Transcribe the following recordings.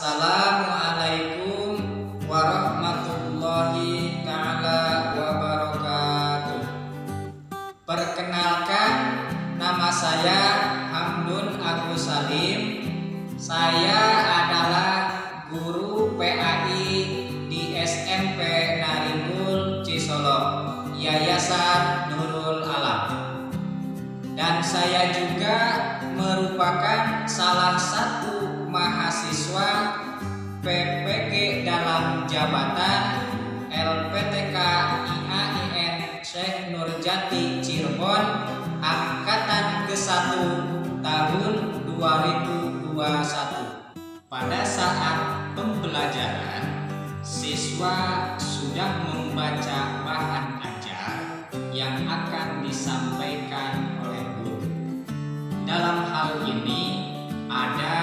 Assalamualaikum warahmatullahi ta'ala wabarakatuh. Perkenalkan, nama saya Hamdun Agus Salim. Saya adalah guru PAI di SMP Naringgul Cisolok, Yayasan Nurul Alam. Dan saya juga merupakan salah satu mahasiswa PPG dalam jabatan LPTK IAIN Syekh Nurjati Cirebon angkatan ke-1 tahun 2021. Pada saat pembelajaran, siswa sudah membaca bahan ajar yang akan disampaikan oleh guru. Dalam hal ini ada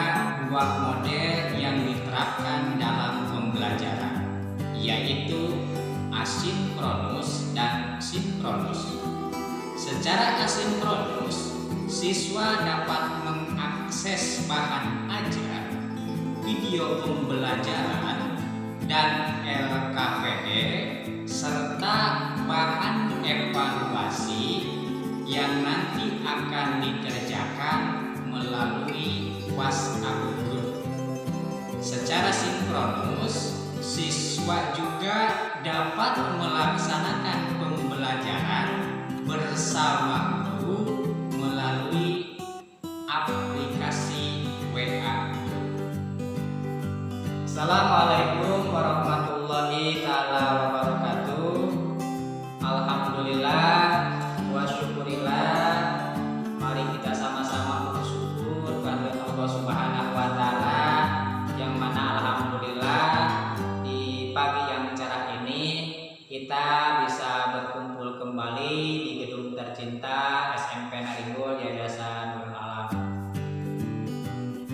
dua model yang diterapkan dalam pembelajaran, yaitu asinkronus dan sinkronus. Secara asinkronus, siswa dapat mengakses bahan ajar, video pembelajaran, dan LKPD serta bahan evaluasi yang nanti akan dikerjakan melalui WhatsApp group. Secara sinkronus, siswa juga dapat melaksanakan pembelajaran bersama guru melalui aplikasi WA. Assalamualaikum warahmatullahi ta'ala wabarakatuh. Alhamdulillah wa syukurillah. Mari kita sama-sama bersyukur kepada Allah Subhanahu wa taala, yang mana alhamdulillah di pagi yang cerah ini kita bisa berkumpul kembali di gedung tercinta SMP Naringgul Yayasan Nurul Alam.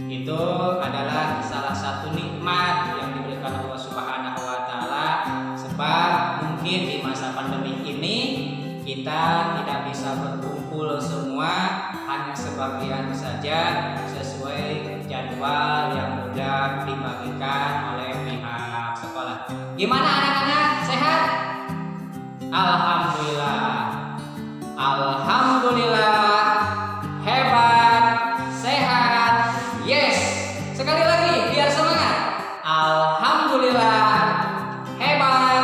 Itu adalah salah satu nikmat yang diberikan Allah Subhanahu wa taala, sebab mungkin di masa pandemi ini kita tidak bisa berkumpul semua, hanya sebagian saja sesuai jadwal yang sudah dibagikan oleh pihak sekolah. Gimana anak-anak, sehat? Alhamdulillah. Alhamdulillah, hebat, sehat, yes. Sekali lagi biar semangat. Alhamdulillah, hebat,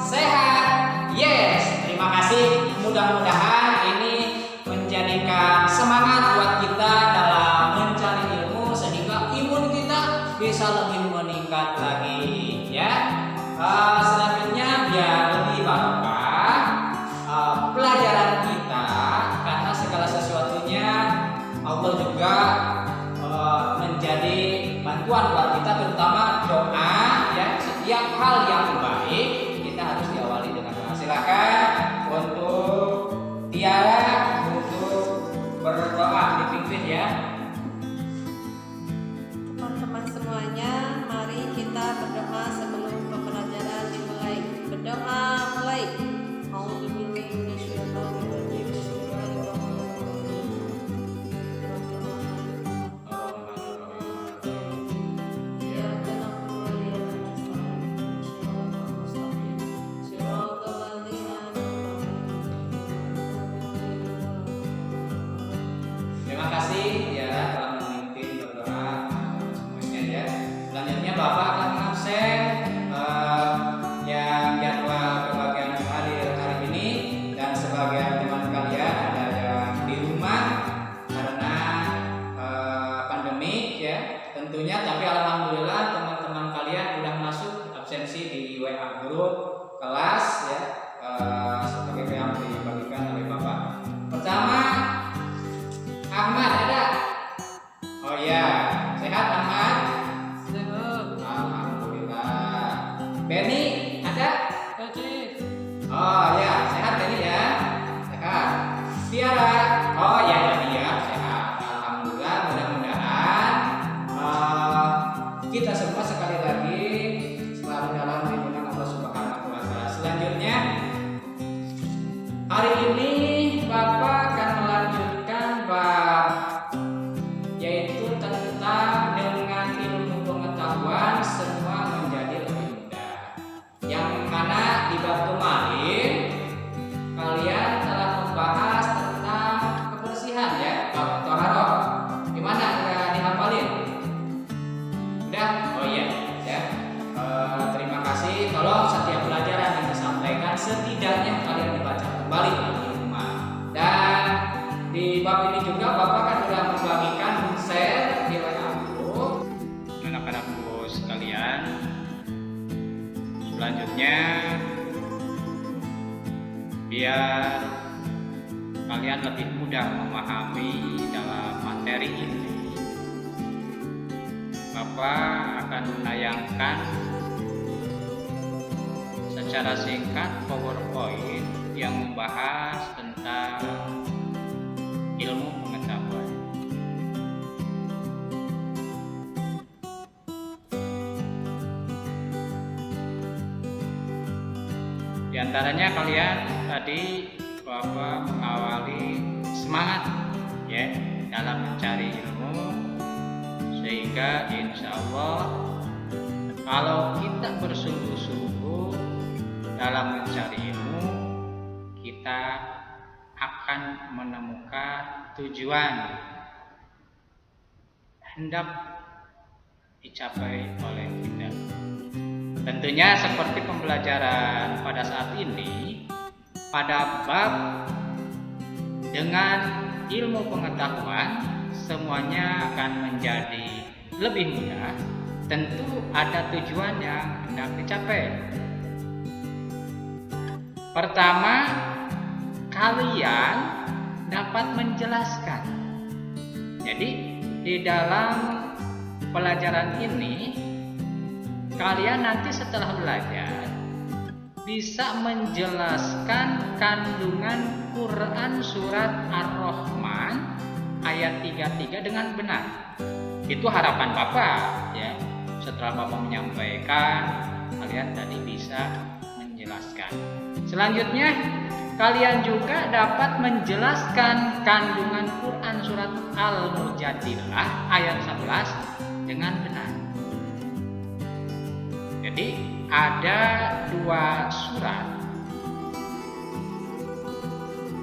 sehat, yes. Terima kasih. Mudah-mudahan ini menjadikan semangat buat kita dalam mencari ilmu, sehingga imun kita bisa lebih meningkat lagi, ya. Selanjutnya biar lebih barokah pelajaran kita, karena segala sesuatunya Allah juga menjadi bantuan buat kita, terutama doa, ya. Setiap hal yang baik kita harus diawali dengan doa. Silakan untuk Tiara untuk berdoa, dipimpin ya. Teman-teman semuanya, mari kita berdoa sebelum pembelajaran dimulai. Berdoa mulai. bab ini juga Bapak kan sudah membagikan share di WA group. Anak-anakku sekalian, selanjutnya biar kalian lebih mudah memahami dalam materi ini, Bapak akan menayangkan secara singkat PowerPoint yang membahas tentang ilmu pengetahuan. Di antaranya kalian tadi Bapak mengawali semangat ya dalam mencari ilmu, sehingga insya Allah kalau kita bersungguh-sungguh dalam mencari ilmu, kita akan menemukan tujuan hendak dicapai oleh kita. Tentunya seperti pembelajaran pada saat ini, pada bab dengan ilmu pengetahuan semuanya akan menjadi lebih mudah. Tentu ada tujuan yang hendak dicapai. Pertama, kalian dapat menjelaskan. Jadi di dalam pelajaran ini, kalian nanti setelah belajar bisa menjelaskan kandungan Quran surat Ar-Rahman ayat 33 dengan benar. Itu harapan Bapak ya. Setelah Bapak menyampaikan, kalian tadi bisa menjelaskan. Selanjutnya, kalian juga dapat menjelaskan kandungan Quran surat Al-Mujadilah ayat 11 dengan benar. Jadi ada 2 surat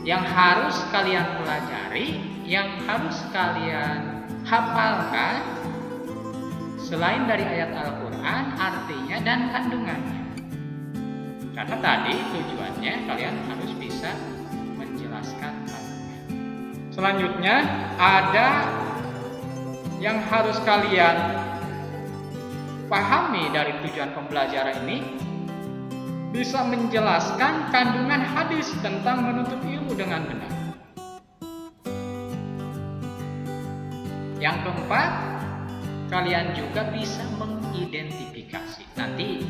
yang harus kalian pelajari, yang harus kalian hafalkan selain dari ayat Al-Quran, artinya dan kandungannya. Karena tadi tujuannya kalian harus bisa menjelaskan kandungan. Selanjutnya ada yang harus kalian pahami dari tujuan pembelajaran ini, bisa menjelaskan kandungan hadis tentang menuntut ilmu dengan benar. Yang keempat, kalian juga bisa mengidentifikasi. Nanti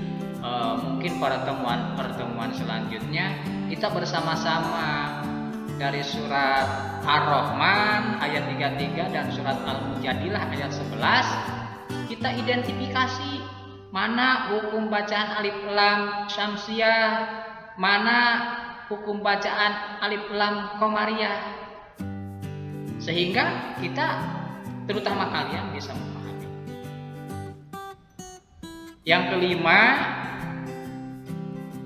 mungkin pertemuan selanjutnya kita bersama-sama dari surat Ar-Rahman ayat 33 dan surat Al-Mujadilah ayat 11 kita identifikasi mana hukum bacaan alif lam syamsiyah, mana hukum bacaan alif lam qamariyah, sehingga kita terutama kalian bisa memahami. Yang kelima,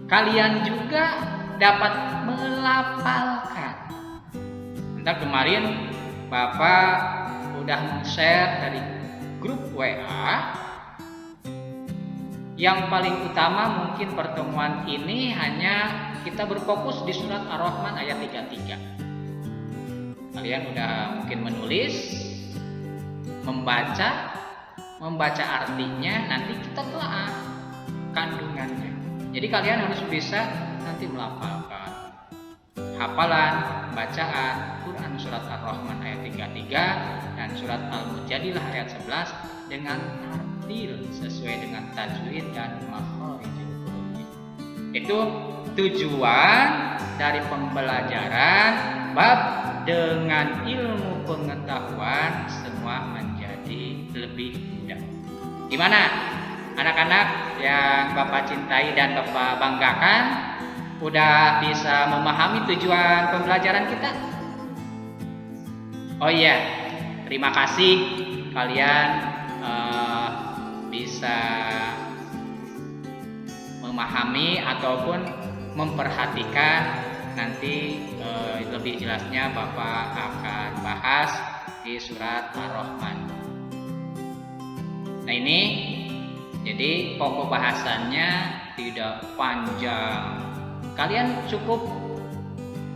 kalian juga dapat melafalkan. Entah kemarin Bapak udah share dari grup WA. Yang paling utama mungkin pertemuan ini hanya kita berfokus di surat Ar-Rahman ayat 33. Kalian udah mungkin menulis, membaca artinya, nanti kita telah kandungannya. Jadi kalian harus bisa nanti melafalkan hafalan, bacaan Quran surat Ar-Rahman ayat 33 dan surat Al-Mujadilah ayat 11 dengan tartil sesuai dengan tajwid dan makharijul huruf. Itu tujuan dari pembelajaran bab dengan ilmu pengetahuan semua menjadi lebih mudah. Gimana anak-anak yang Bapak cintai dan Bapak banggakan? Udah bisa memahami tujuan pembelajaran kita? Oh iya, terima kasih kalian bisa memahami ataupun memperhatikan. Nanti lebih jelasnya Bapak akan bahas di surat Ar-Rahman. Nah ini jadi pokok bahasannya tidak panjang. Kalian cukup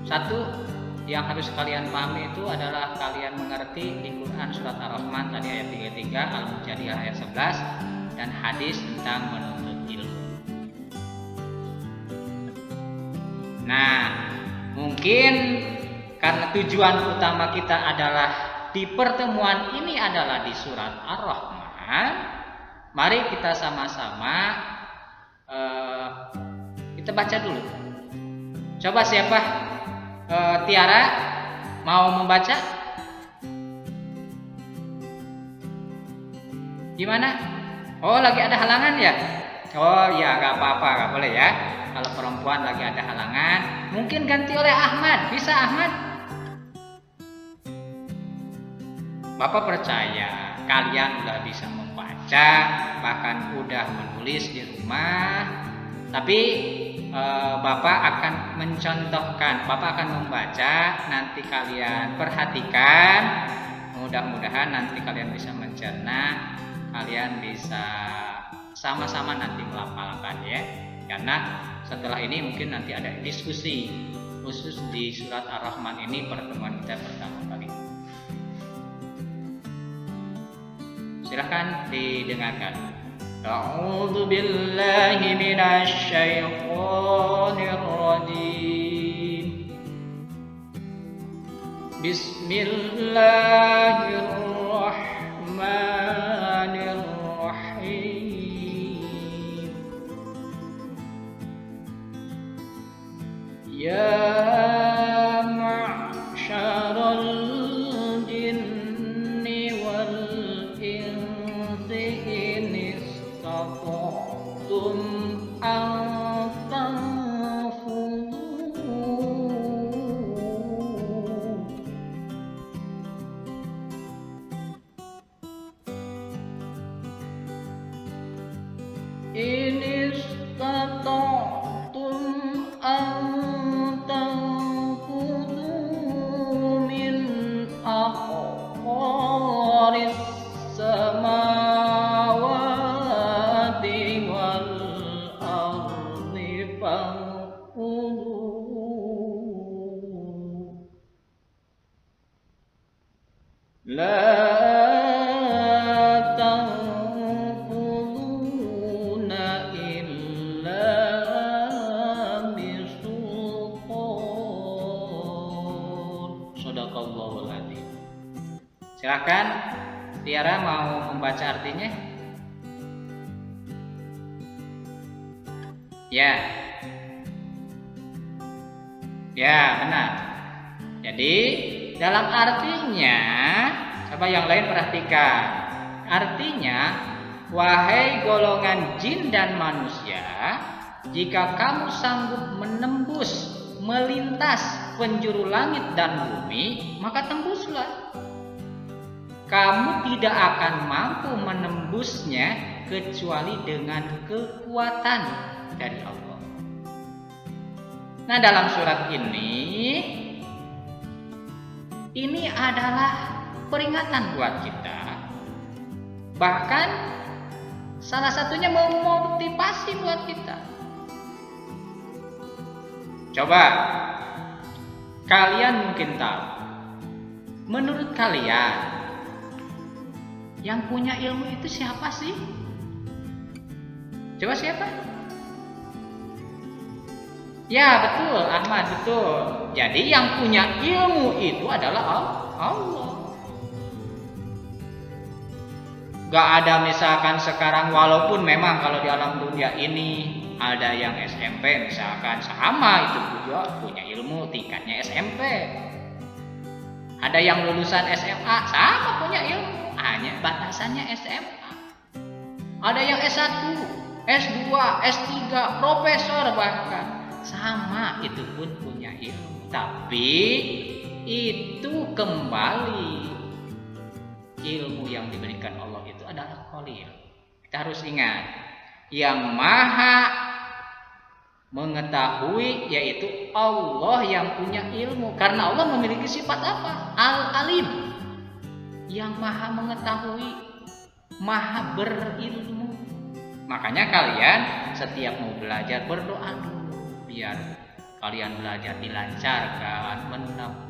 1 yang harus kalian pahami itu adalah kalian mengerti di Quran surat Ar-Rahman tadi ayat 33, Al-Mujadilah ayat 11, dan hadis tentang menuntut ilmu. Nah, mungkin karena tujuan utama kita adalah di pertemuan ini adalah di surat Ar-Rahman, mari kita sama-sama kita baca dulu. Coba siapa? Tiara mau membaca? Gimana? Oh, lagi ada halangan ya? Oh ya, gak apa-apa, gak boleh ya. Kalau perempuan lagi ada halangan, mungkin ganti oleh Ahmad. Bisa Ahmad? Bapak percaya kalian udah bisa membaca, bahkan udah menulis di rumah. Tapi Bapak akan mencontohkan, Bapak akan membaca, nanti kalian perhatikan. Mudah-mudahan nanti kalian bisa mencerna, kalian bisa sama-sama nanti melafalkan ya. Karena setelah ini mungkin nanti ada diskusi khusus di surat Ar-Rahman ini, pertemuan kita pertama kali. Silahkan didengarkan. A'udzu billahi minasy syaithanir rajim. Bismillahirrahmanirrahim. Ya ma'syaral jinni wal insi in istata'tum an tanfudhu in istata'tum an tanfudhu min aqtaris samawati wal ardi fanfudhu la tanfuduna illa bisultan. Shadaqallahul adzim. Silakan Tiara mau membaca artinya? Ya. Ya, benar. Jadi dalam artinya, coba yang lain perhatikan. Artinya, wahai golongan jin dan manusia, jika kamu sanggup menembus, melintas penjuru langit dan bumi, maka tembuslah. Kamu tidak akan mampu menembusnya kecuali dengan kekuatan dari Allah. Nah, dalam surat ini adalah peringatan buat kita. Bahkan salah satunya memotivasi buat kita. Coba kalian mungkin tahu, menurut kalian yang punya ilmu itu siapa sih? Coba siapa? Ya betul, Ahmad, betul. Jadi yang punya ilmu itu adalah Allah. Gak ada misalkan sekarang, walaupun memang kalau di alam dunia ini ada yang SMP misalkan, sama itu juga punya ilmu tingkatnya SMP. Ada yang lulusan SMA sama punya ilmu, hanya batasannya SMA. Ada yang S1, S2, S3, profesor bahkan, sama itu pun punya ilmu. Tapi itu kembali, ilmu yang diberikan Allah itu adalah qalil. Kita harus ingat, yang maha mengetahui yaitu Allah yang punya ilmu. Karena Allah memiliki sifat apa? Al-Alim, yang maha mengetahui, maha berilmu. Makanya kalian setiap mau belajar berdoa dulu, biar kalian belajar dilancarkan.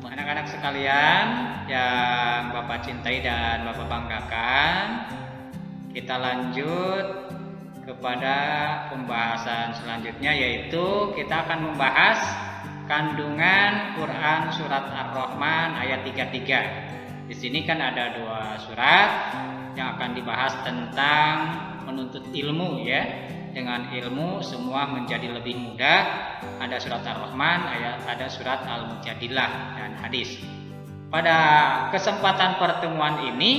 Anak-anak sekalian yang Bapak cintai dan Bapak banggakan, kita lanjut kepada pembahasan selanjutnya, yaitu kita akan membahas kandungan Quran surat Ar-Rahman ayat 33. Di sini kan ada 2 surat yang akan dibahas tentang menuntut ilmu ya. Dengan ilmu semua menjadi lebih mudah. Ada surat Ar-Rahman, ada surat Al-Mujadilah dan hadis. Pada kesempatan pertemuan ini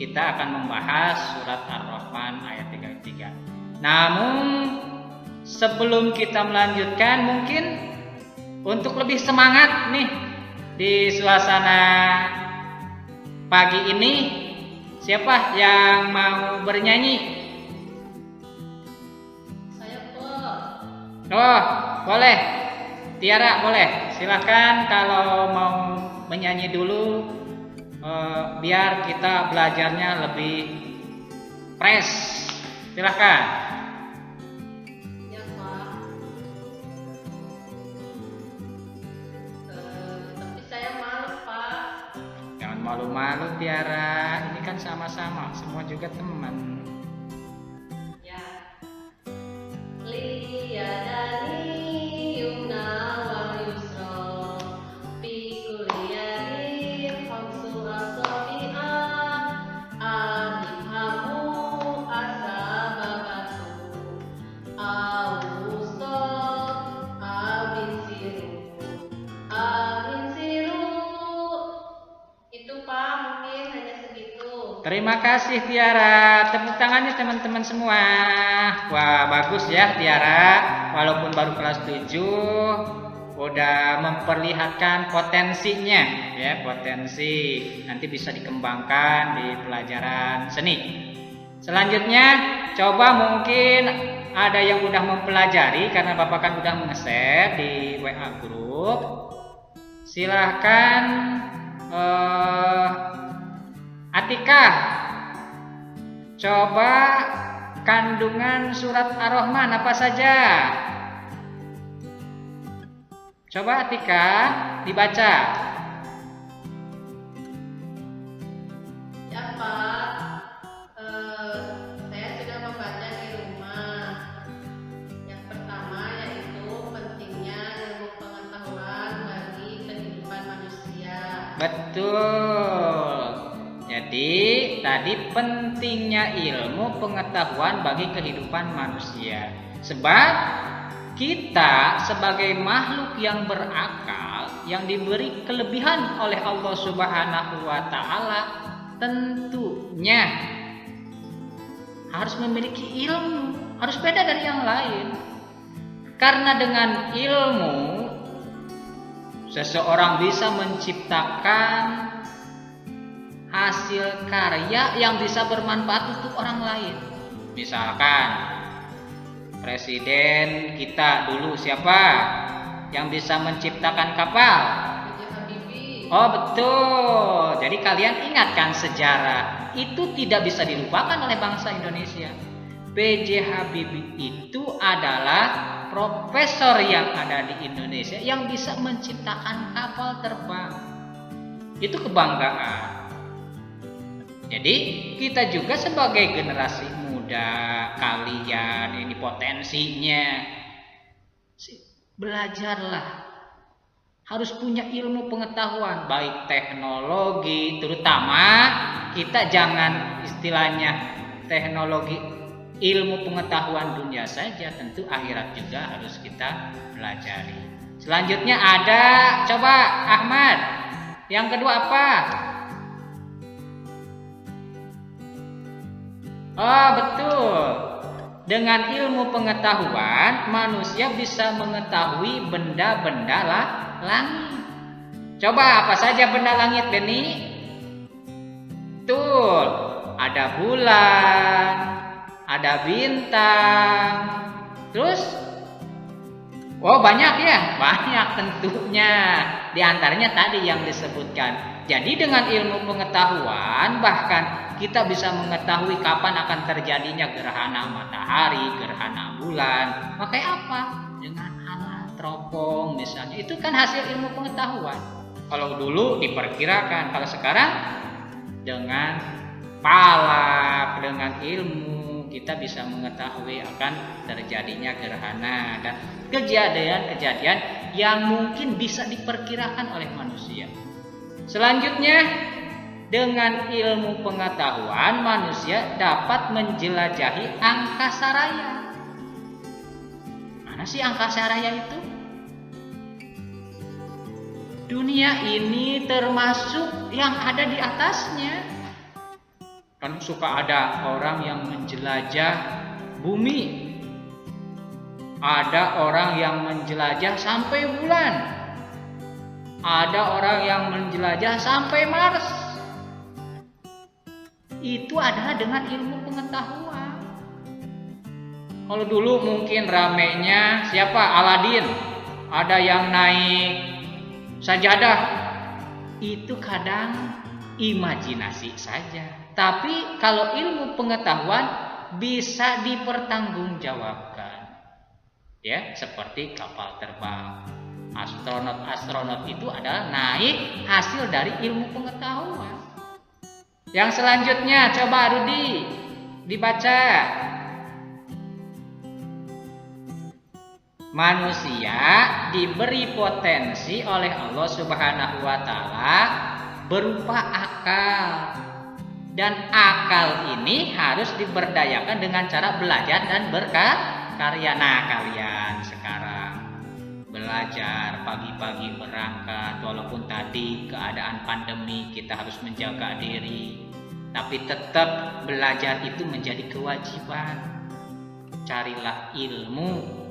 kita akan membahas surat Ar-Rahman ayat 33. Namun sebelum kita melanjutkan, mungkin untuk lebih semangat nih di suasana pagi ini, siapa yang mau bernyanyi? Oh, boleh. Tiara boleh. Silahkan kalau mau menyanyi dulu, biar kita belajarnya lebih fresh. Silahkan. Ya Pak. Tapi saya malu Pak. Jangan malu-malu Tiara. Ini kan sama-sama, semua juga teman. Terima kasih Tiara. Tepuk tangannya teman-teman semua. Wah, bagus ya Tiara. Walaupun baru kelas 7, udah memperlihatkan potensinya ya, potensi nanti bisa dikembangkan di pelajaran seni. Selanjutnya, coba mungkin ada yang udah mempelajari karena Bapak kan udah nge-share di WA grup. Silahkan Atika, coba kandungan surat Ar-Rahman apa saja? Coba Atika dibaca. Ya Pak, saya sudah membaca di rumah. Yang pertama yaitu pentingnya ilmu pengetahuan bagi kehidupan manusia. Betul. Jadi tadi pentingnya ilmu pengetahuan bagi kehidupan manusia. Sebab kita sebagai makhluk yang berakal, yang diberi kelebihan oleh Allah Subhanahu wa Ta'ala, tentunya harus memiliki ilmu, harus beda dari yang lain. Karena dengan ilmu seseorang bisa menciptakan hasil karya yang bisa bermanfaat untuk orang lain. Misalkan presiden kita dulu siapa yang bisa menciptakan kapal? B.J. Habibie. Oh betul. Jadi kalian ingatkan sejarah itu tidak bisa dilupakan oleh bangsa Indonesia. B.J. Habibie itu adalah profesor yang ada di Indonesia yang bisa menciptakan kapal terbang. Itu kebanggaan. Jadi kita juga sebagai generasi muda, kalian ini potensinya, belajarlah, harus punya ilmu pengetahuan, baik teknologi, terutama kita jangan istilahnya teknologi, ilmu pengetahuan dunia saja, tentu akhirat juga harus kita pelajari. Selanjutnya ada, coba Ahmad, yang kedua apa? Oh betul. Dengan ilmu pengetahuan manusia bisa mengetahui benda-benda langit. Coba apa saja benda langit Beni? Betul. Ada bulan, ada bintang. Terus? Oh banyak ya? Banyak tentunya. Di antaranya tadi yang disebutkan. Jadi dengan ilmu pengetahuan bahkan kita bisa mengetahui kapan akan terjadinya gerhana matahari, gerhana bulan. Pakai apa? Dengan alat teropong misalnya, itu kan hasil ilmu pengetahuan. Kalau dulu diperkirakan, kalau sekarang dengan palak, dengan ilmu kita bisa mengetahui akan terjadinya gerhana dan kejadian-kejadian yang mungkin bisa diperkirakan oleh manusia. Selanjutnya, dengan ilmu pengetahuan manusia dapat menjelajahi angkasa raya. Mana sih angkasa raya itu? Dunia ini termasuk yang ada di atasnya. Kan suka ada orang yang menjelajah bumi. Ada orang yang menjelajah sampai bulan. Ada orang yang menjelajah sampai Mars. Itu adalah dengan ilmu pengetahuan. Kalau dulu mungkin ramenya siapa? Aladin. Ada yang naik sajadah. Itu kadang imajinasi saja. Tapi kalau ilmu pengetahuan bisa dipertanggungjawabkan. Ya, seperti kapal terbang. Astronot itu adalah naik hasil dari ilmu pengetahuan. Yang selanjutnya coba Rudi dibaca. Manusia diberi potensi oleh Allah Subhanahu wa taala berupa akal. Dan akal ini harus diberdayakan dengan cara belajar dan berkarya. Nah, kalian sekarang belajar pagi-pagi berangkat, walaupun tadi keadaan pandemi kita harus menjaga diri, tapi tetap belajar itu menjadi kewajiban. Carilah ilmu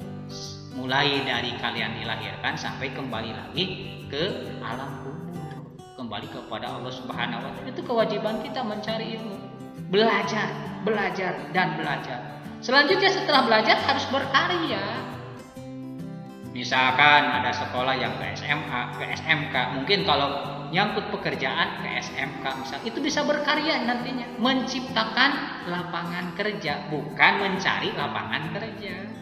mulai dari kalian dilahirkan sampai kembali lagi ke alam kubur, kembali kepada Allah Subhanahu wa taala. Itu kewajiban kita mencari ilmu, belajar dan belajar. Selanjutnya setelah belajar harus berkarya. Misalkan ada sekolah yang ke SMA, ke SMK, mungkin kalau nyangkut pekerjaan ke SMK misalnya, itu bisa berkarya nantinya, menciptakan lapangan kerja, bukan mencari lapangan kerja.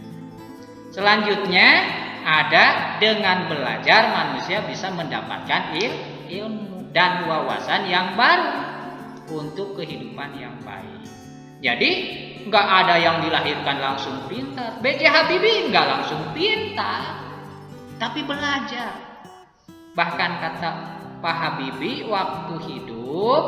Selanjutnya ada dengan belajar manusia bisa mendapatkan ilmu dan wawasan yang baru untuk kehidupan yang baik. Jadi nggak ada yang dilahirkan langsung pintar. B.J. Habibie nggak langsung pintar, tapi belajar. Bahkan kata Pak Habibie waktu hidup,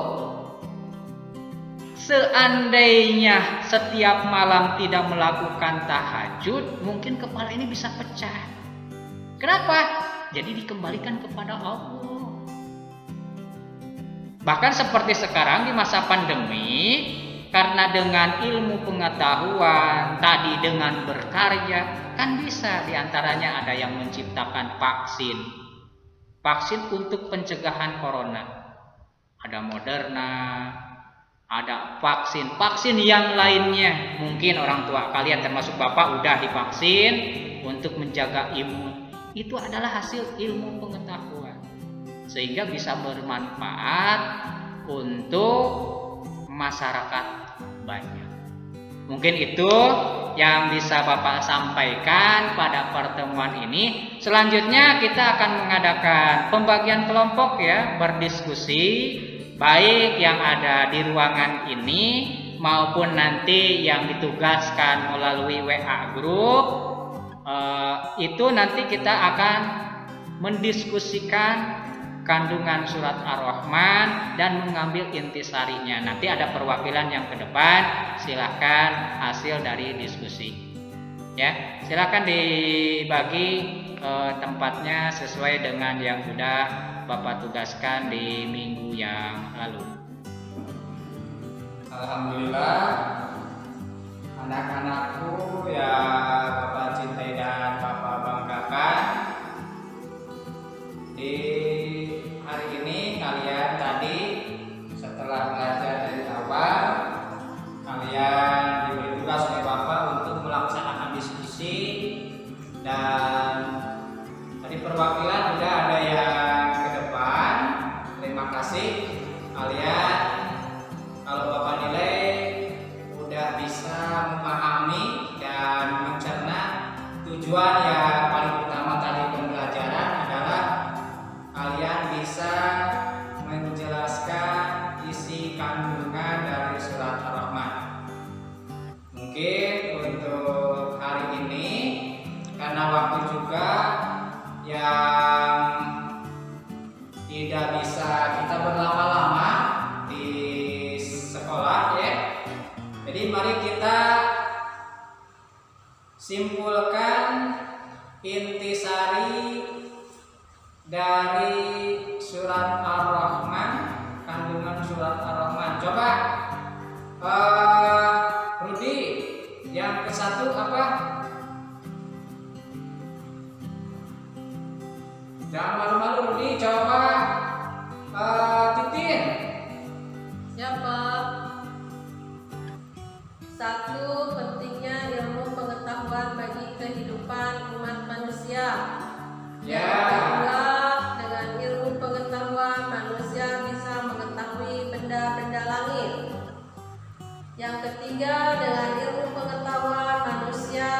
seandainya setiap malam tidak melakukan tahajud, mungkin kepala ini bisa pecah. Kenapa? Jadi dikembalikan kepada Allah. Bahkan seperti sekarang di masa pandemi, karena dengan ilmu pengetahuan, tadi dengan berkarya, kan bisa diantaranya ada yang menciptakan vaksin. Vaksin untuk pencegahan corona. Ada Moderna, ada vaksin yang lainnya. Mungkin orang tua kalian termasuk bapak udah divaksin untuk menjaga imun. Itu adalah hasil ilmu pengetahuan. Sehingga bisa bermanfaat untuk masyarakat banyak. Mungkin itu yang bisa Bapak sampaikan pada pertemuan ini. Selanjutnya kita akan mengadakan pembagian kelompok ya, berdiskusi baik yang ada di ruangan ini maupun nanti yang ditugaskan melalui WA group. Itu nanti kita akan mendiskusikan kandungan surat Ar-Rahman dan mengambil intisarinya. Nanti ada perwakilan yang ke depan, silakan hasil dari diskusi. Ya, silakan dibagi tempatnya sesuai dengan yang sudah Bapak tugaskan di minggu yang lalu. Alhamdulillah, anak-anakku yang Bapak cintai dan Bapak banggakan, di hari ini kalian tadi setelah belajar dari awal, kalian diberi tugas oleh Bapak untuk melaksanakan diskusi, dan dari perwakilan sudah ada yang ke depan. Terima kasih kalian. Kalau Bapak nilai udah bisa memahami isi kandungan dari surat Ar-Rahman. Mungkin untuk hari ini karena waktu juga yang tidak bisa kita berlama-lama di sekolah ya. Jadi mari kita simpulkan intisari dari surat Ar-Rahman, kandungan surat Ar-Rahman. Coba Rudi, yang ke satu apa? Jangan malu-malu Rudi, coba Titin. Ya Pak. 1. Pentingnya ilmu pengetahuan bagi kehidupan umat manusia. Ya. Kedua, dengan ilmu pengetahuan manusia bisa mengetahui benda-benda langit. Yang ketiga, dengan ilmu pengetahuan manusia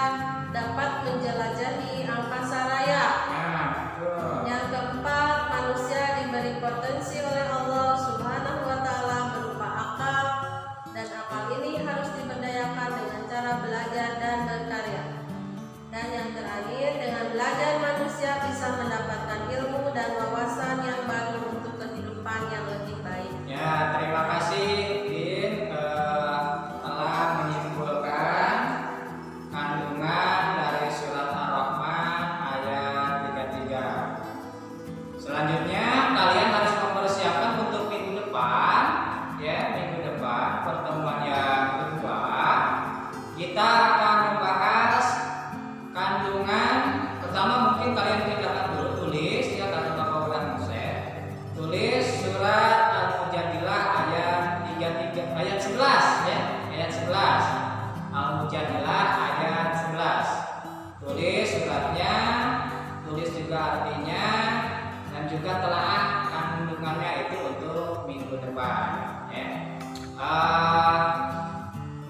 dapat menjelajahi angkasa raya. Nah, betul. Yang keempat, manusia diberi potensi oleh Allah Subhanahu wa Ta'ala berupa akal, dan akal ini harus diberdayakan dengan cara belajar dan berkarya. Dan yang terakhir, dengan belajar manusia bisa mendapatkan ilmu dan wawasan yang baru untuk kehidupan yang lebih baik. Ya, terima kasih Tin telah menyimpulkan kandungan dari surat Ar-Rahman ayat 33. Selanjutnya kalian harus mempersiapkan untuk minggu depan ya, minggu depan pertemuan yang kedua kita akan membahas kandungan. Pertama mungkin kalian kerjakan dulu, tulis ya karena Bapak udah nge-share. Tulis surat Al-Mujadilah ayat 33 ayat 11 ya, ayat 11. Al-Mujadilah ayat 11. Tulis suratnya, tulis juga artinya, dan juga telaah kandungannya itu untuk minggu depan ya.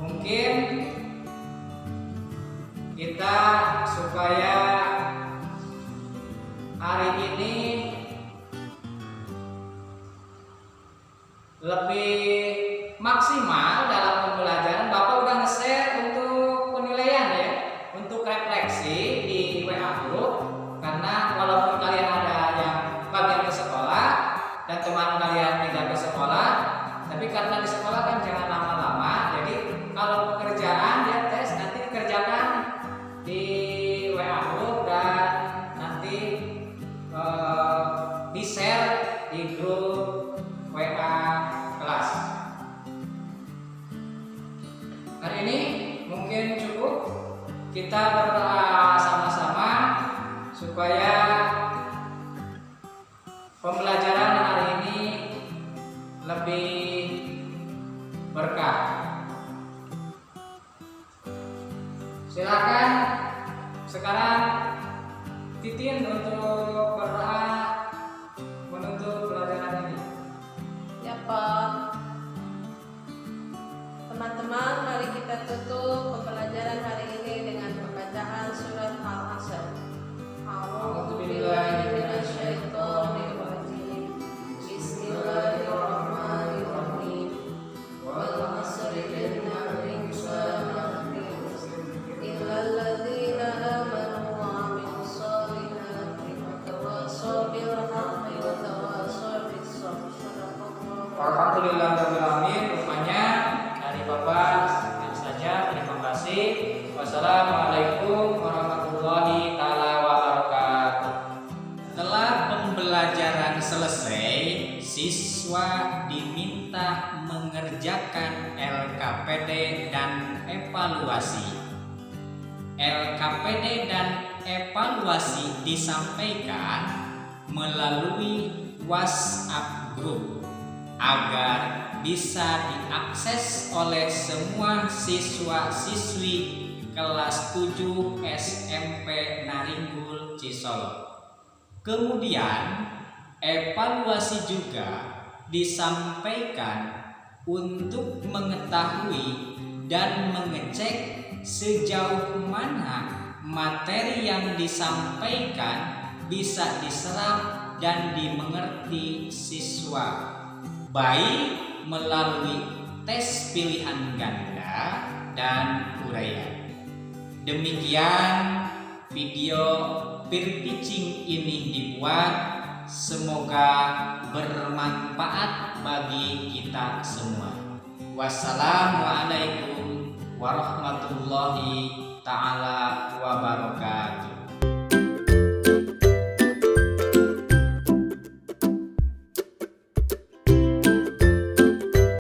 Mungkin kita supaya hari ini lebih maksimal dalam pembelajaran, Bapak udah nge-share untuk penilaian ya, untuk refleksi di WA group. Karena walaupun kalian ada yang bagian ke sekolah dan teman kalian tidak ke sekolah, tapi karena di sekolah kan jangan lama-lama. Jadi kalau pekerjaan ya tes nanti dikerjakan di WA group dan nanti di-share di grup WA kelas. Hari ini mungkin cukup kita berdoa sama-sama supaya pembelajaran hari ini lebih berkah. Silakan sekarang Titin untuk berdoa menutup pelajaran ini. Ya Pak. Teman-teman, mari kita tutup pembelajaran hari ini dengan pembacaan surat Al-Asr. A'udzubillahiminasyaitonirrajim. Bismillahirrahmanirrahim. Wal 'asri innal insana lafi khusr illal ladzina amanu wa 'amilus solihati wa tawassaw bil haqqi wa tawassaw bis sabr. Alhamdulillahirrahmanirrahim. Rupanya dari Bapak sekian saja. Terima kasih. Wassalamualaikum warahmatullahi taala wabarakatuh. Setelah pembelajaran selesai, siswa diminta mengerjakan LKPD dan evaluasi. LKPD dan evaluasi disampaikan melalui WhatsApp group agar bisa diakses oleh semua siswa-siswi kelas 7 SMP Naringgul Cisolo. Kemudian evaluasi juga disampaikan untuk mengetahui dan mengecek sejauh mana materi yang disampaikan bisa diserap dan dimengerti siswa, baik melalui tes pilihan ganda dan uraian. Demikian video peer teaching ini dibuat, semoga bermanfaat bagi kita semua. Wassalamualaikum warahmatullahi ta'ala wabarakatuh.